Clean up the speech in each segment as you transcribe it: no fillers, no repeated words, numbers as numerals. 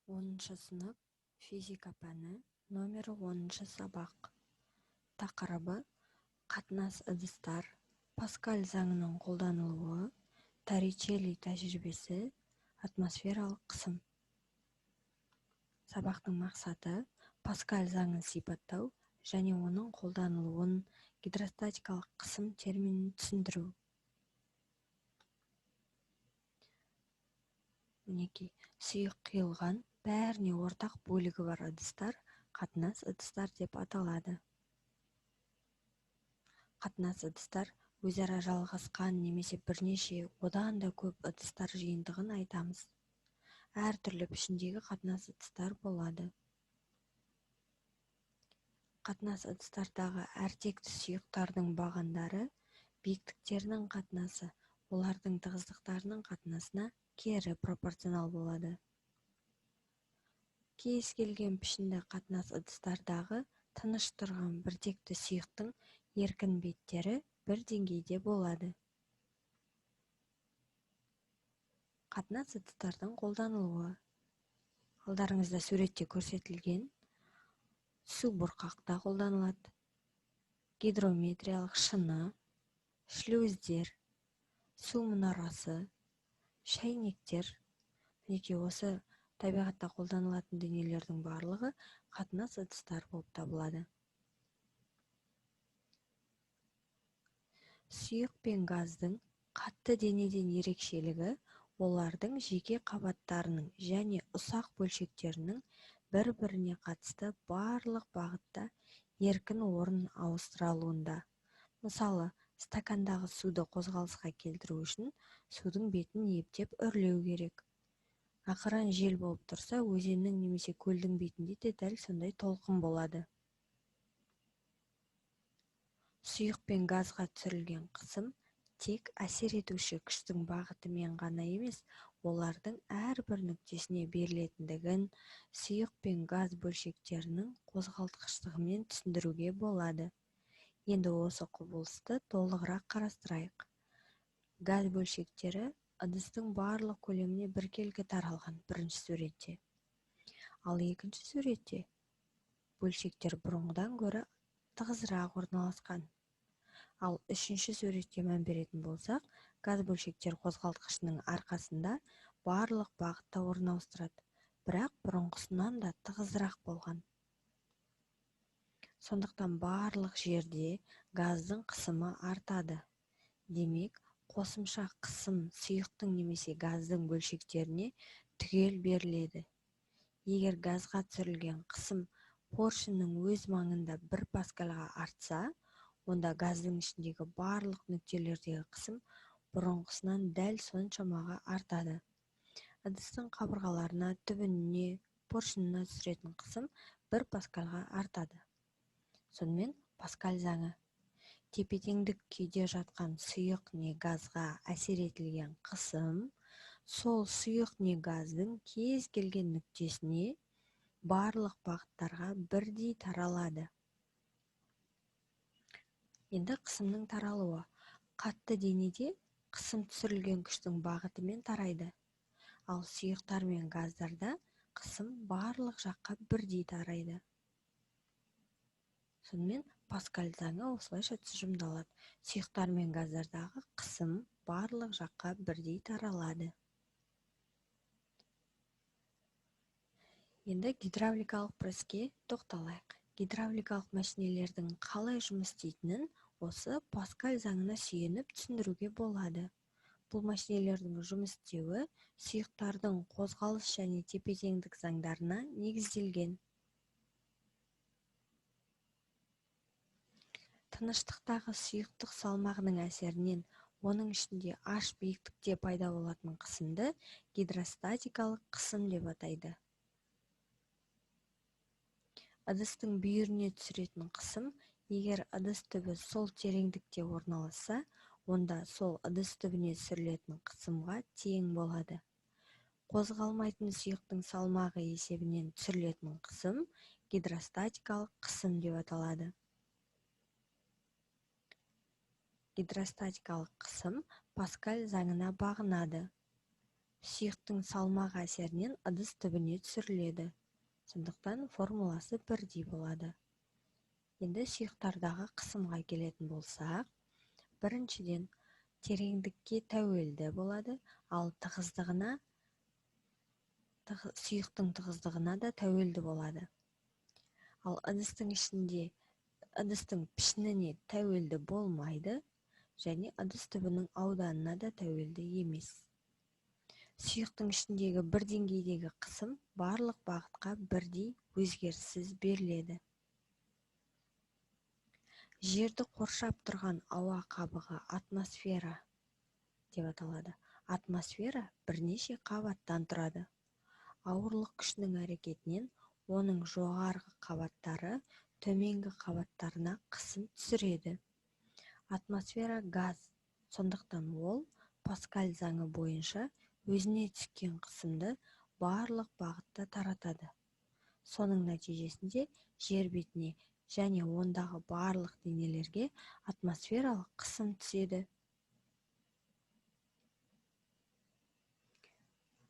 10 сынып физика пәні номері 10 сабақ. Тақырыбы қатынас ыдыстар, Паскаль заңының қолданылуы, Торричелли тәжірибесі, атмосфералық қысым. Сабақтың мақсаты Паскаль заңын сипаттау және оның қолданылуын, гидростатикалық қысым терминін түсіндіру. Мінекей, сұйық құйылған, бәріне ортақ бөлігі бар ыдыстар қатынас ыдыстар деп аталады. Қатынас ыдыстар өзара жалғасқан немесе бірнеше одан да көп ыдыстар жиынтығын айтамыз. Әр түрлі пішіндегі қатынас ыдыстар болады. Қатынас ыдыстардағы әртекті сұйықтардың бағандары биіктіктерінің қатынасы олардың тығыздықтарының қатынасына кері пропорционал болады. Кез келген пішінді қатынас ыдыстардағы тыныш тұрған біртекті сұйықтың еркін беттері бір деңгейде болады. Қатынас ыдыстардың қолданылуы. Алдарыңызда суретте көрсетілген су бұрқақта қолданылады. Гидрометриялық шыны, шлюздер, су мұнарасы, шайнектер. Мінекей осы табиғатта қолданылатын дүниелердің барлығы қатынас ыдыстар болып табылады. Сұйық пен газдың қатты денеден ерекшелігі олардың жеке қабаттарының және ұсақ бөлшектерінің бір-біріне қатысты барлық бағытта еркін орын ауыстыра алуында. Мысалы, стакандағы суды қозғалысқа келтіру үшін судың бетін ептеп үрлеу керек. Ақырын жел болып тұрса, өзеннің немесе көлдің бетінде де дәл сондай толқын болады. Сұйық пен газға түсірілген қысым тек әсер етуші күштің бағытымен ғана емес, олардың әрбір нүктесіне берілетіндігін сұйық пен газ бөлшектерінің қозғалтқыштығымен түсіндіруге болады. Енді осы құбылысты толығырақ қарастырайық. Газ бөлшектері ыдыстың барлық көлеміне біркелкі таралған бірінші суретте. Ал екінші суретте бөлшектер бұрынғыдан гөрі тығызырақ орналасқан. Ал үшінші суретке мән беретін болсақ, газ бөлшектер қозғалтқышының арқасында барлық бағытта орын ауыстырады, бірақ бұрынғысынан да тығызырақ болған. Сондықтан барлық жерде газдың қысымы артады. Демек, қосымша қысым сұйықтың немесе газдың бөлшектеріне түгел беріледі. Егер газға түсірілген қысым поршеннің өз маңында 1 паскальға артса, онда газдың ішіндегі барлық нүктелердегі қысым бұрынғысынан дәл соншамаға артады. Ыдыстың қабырғаларына, түбіне, поршенына түсіретін қысым 1 паскальға артады. Сонымен Паскаль заңы. Тепе-теңдік күйде жатқан сұйық не газға әсер етілген қысым сол сұйық не газдың кез келген нүктесіне барлық бағыттарға бірдей таралады. Енді қысымның таралуы. Қатты денеде қысым түсірілген күштің бағытымен тарайды. Ал сұйықтар мен газдарда қысым барлық жаққа бірдей тарайды. Сонымен Паскаль заңы осылайша тұжырымдалады. Сұйықтар мен газдардағы қысым барлық жаққа бірдей таралады. Енді гидравликалық преске тоқталайық. Гидравликалық мәшинелердің қалай жұмыс істейтінін осы Паскаль заңына сүйеніп түсіндіруге болады. Бұл мәшинелердің жұмыс істеуі сұйықтардың қозғалыс және тепе-теңдік заңдарына негізделген. Тыныштықтағы сұйықтық салмағының әсерінен оның ішінде H биіктікте пайда болатын қысымды гидростатикалық қысым деп атайды. Ыдыстың бүйіріне түсіретін қысым, егер ыдыс түбі сол тереңдікте орналасса, онда сол ыдыс түбіне түсірілетін қысымға тең болады. Қозғалмайтын сұйықтың салмағы есебінен түсірілетін қысым гидростатикалық қысым деп аталады. Гидростатикалық қысым Паскаль заңына бағынады. Сұйықтың салмағы әсерінен ыдыс түбіне түсіріледі. Сондықтан формуласы бірдей болады. Енді сұйықтардағы қысымға келетін болсақ, біріншіден тереңдікке тәуелді болады, ал сұйықтың тығыздығына да тәуелді болады. Ал ыдыстың пішініне тәуелді болмайды, және ыдыс түбінің ауданына да тәуелді емес. Сұйықтың ішіндегі бір деңгейдегі қысым барлық бағытқа бірдей өзгеріссіз беріледі. Жерді қоршап тұрған ауа қабығы атмосфера деп аталады. Атмосфера бірнеше қабаттан тұрады. Ауырлық күшінің әрекетінен оның жоғарғы қабаттары төменгі қабаттарына қысым түсіреді. Атмосфера газ, сондықтан ол Паскаль заңы бойынша өзіне түскен қысымды барлық бағытта таратады. Соның нәтижесінде жер бетіне және ондағы барлық денелерге атмосфералық қысым түседі.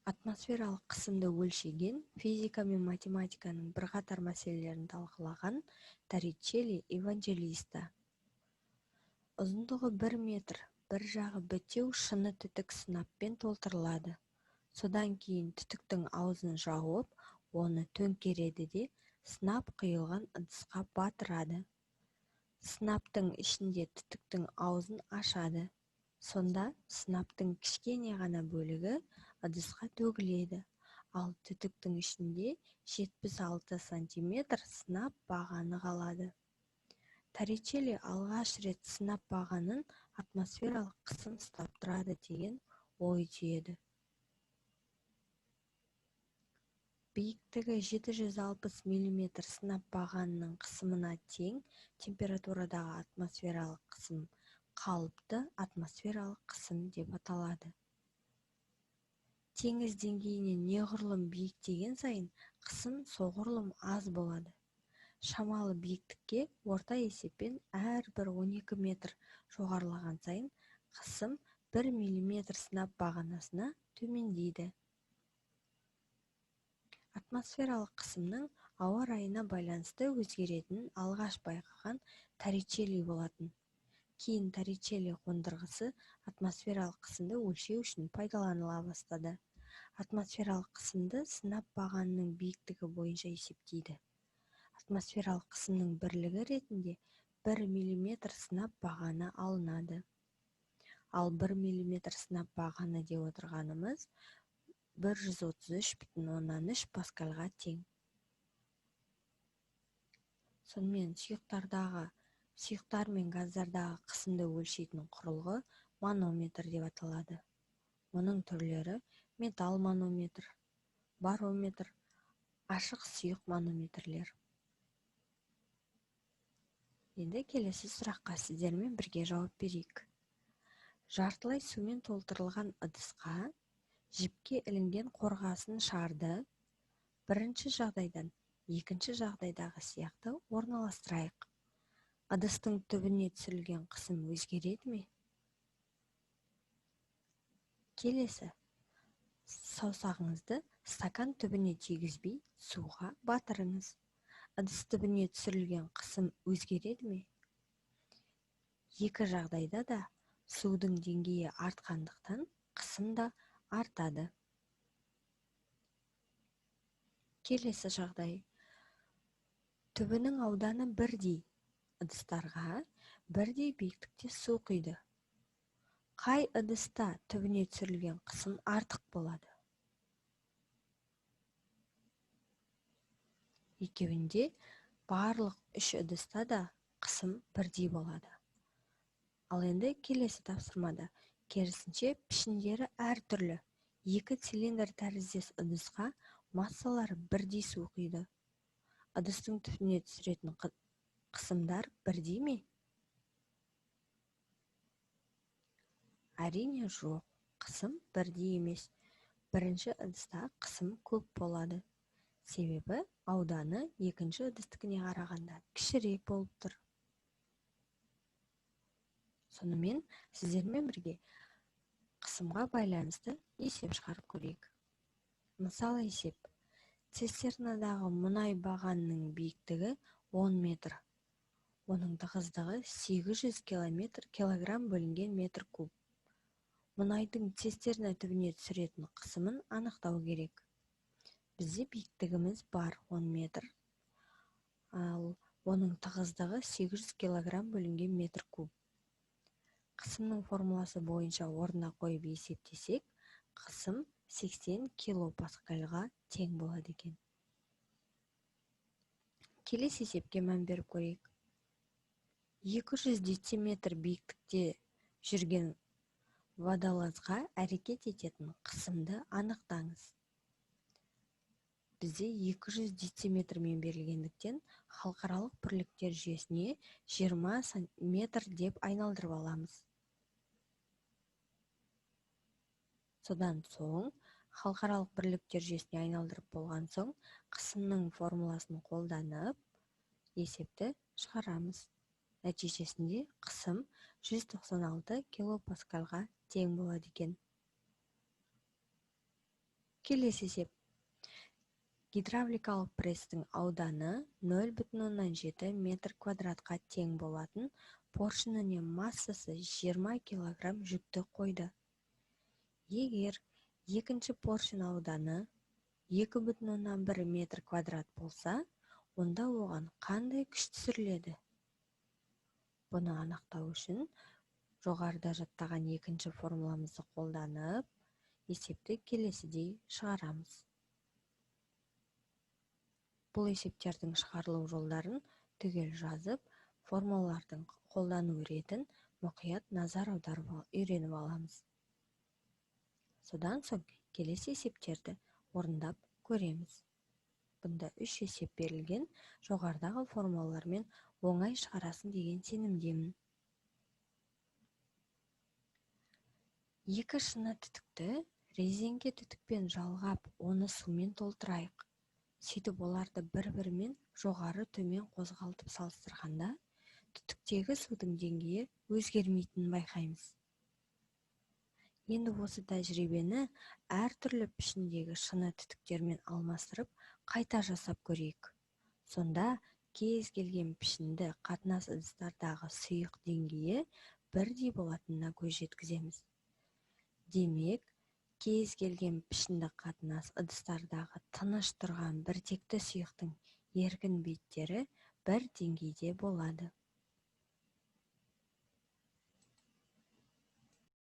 Атмосфералық қысымды өлшеген физика мен математиканың бірқатар мәселелерін талқылаған Торричелли Евангелиста. Ұзындығы 1 метр, бір жағы бітеу шыны түтік сынаппен толтырылады. Содан кейін түтіктің аузын жауып, оны төңкереді де сынап құйылған ыдысқа батырады. Сынаптың ішінде түтіктің аузын ашады. Сонда сынаптың кішкене ғана бөлігі ыдысқа төгіледі. Ал түтіктің ішінде 76 сантиметр сынап бағаны қалады. Торричелли алғаш рет сынап бағанын атмосфералық қысым ұстап тұрады деген ой түйеді. Биіктігі 760 мм сынап бағанының қысымына тең температурадағы атмосфералық қысым қалыпты атмосфералық қысым деп аталады. Теңіз деңгейінен неғұрлым биіктеген сайын қысым соғұрлым аз болады. Шамалы биіктікке орта есеппен әрбір 12 метр жоғарылаған сайын қысым 1 мм сынап бағанасына төмендейді. Атмосфералық қысымның ауа райына байланысты өзгеретінін алғаш байқаған Торричелли болатын. Кейін Торричелли қондырғысы атмосфералық қысымды өлшеу үшін пайдаланыла бастады. Атмосфералық қысымды сынап бағанының биіктігі бойынша есептейді. Атмосфералық қысымның бірлігі ретінде 1 мм сынап бағаны алынады. Ал 1 мм сынап бағаны деп отырғанымыз 133,3 паскальға тең. Сонымен сұйықтар мен газдардағы қысымды өлшейтін құрылғы манометр деп аталады. Оның түрлері металл манометр, барометр, ашық сұйық манометрлер. Енді келесі сұраққа сіздермен бірге жауап берейік. Жартылай сумен толтырылған ыдысқа жіпке ілінген қорғасын шарды бірінші жағдайдан екінші жағдайдағы сияқты орналастырайық. Ыдыстың түбіне түсірілген қысым өзгереді ме? Келесі, саусағыңызды стакан түбіне тигізбей суға батырыңыз. Ыдыс түбіне түсірілген қысым өзгереді ме? Екі жағдайда да судың деңгейі артқандықтан қысым да артады. Келесі жағдай. Түбінің ауданы бірдей. Ыдыстарға бірдей биіктікте су құйды. Қай ыдыста түбіне түсірілген қысым артық болады? Екеуінде барлық үш ыдыста да қысым бірдей болады. Ал енді келесі тапсырмада керісінше пішіндері әртүрлі екі цилиндр тәріздес ыдысқа массалары бірдей су құйды. Ыдыстың түбіне түсіретін қысымдар бірдей ме? Әрине жоқ, қысым бірдей емес. Бірінші ыдыста қысым көп болады. Себебі ауданы екінші ыдыстікіне қарағанда кішірек болып тұр. Сонымен сіздермен бірге қысымға байланысты есеп шығарып көрейік. Мысалы есеп. Цистернадағы мұнай бағанының биіктігі 10 метр. Оның тығыздығы 800 килограмм бөлінген метр куб. Мұнайдың цистерна түбіне түсіретін қысымын анықтау керек. Бізде биіктігіміз бар 10 метр, ал оның тығыздығы 800 килограмм бөлінген метр куб. Қысымның формуласы бойынша орнына қойып есептесек, қысым 80 килопаскальға тең болады екен. Келесі есепке мән беріп көрейік. 200 дециметр биіктікте жүрген водолазға әрекет ететін қысымды анықтаңыз. Бізде 200 дециметрмен берілгендіктен халықаралық бірліктер жүйесіне 20 метр деп айналдырып аламыз. Содан соң, халықаралық бірліктер жүйесіне айналдырып болған соң, қысымның формуласын қолданып, есепті шығарамыз. Нәтижесінде қысым 196 килопаскальға тең болады екен. Келесі есеп. Гидравликалық престің ауданы 0,7 метр квадратқа тең болатын поршыніне массасы 20 килограмм жүкті қойды. Егер екінші поршын ауданы 2,1 метр квадрат болса, онда оған қандай күш түсіріледі? Бұны анықтау үшін жоғарыда жаттаған екінші формуламызды қолданып, есепті келесідей шығарамыз. Бұл есептердің шығарылу жолдарын түгел жазып, формулалардың қолдану ретін мұқият назар аударып үйреніп аламыз. Содан соң келесі есептерді орындап көреміз. Бұнда 3 есеп берілген, жоғарыдағы формулалармен оңай шығарасын деген сенімдемін. Екі шыны түтікті резеңке түтікпен жалғап, оны сумен толтырайық. Сөйтіп оларды бір-бірімен жоғары төмен қозғалтып салыстырғанда, түтіктегі судың деңгейі өзгермейтінін байқаймыз. Енді осы тәжірибені әртүрлі пішіндегі шыны түтіктермен алмастырып, қайта жасап көрейік. Сонда кез келген пішінді қатынас ыдыстардағы сұйық деңгейі бірдей болатынына көз жеткіземіз. Демек, кез келген пішінді қатынас ыдыстардағы тыныш тұрған біртекті сұйықтың еркін беттері бір деңгейде болады.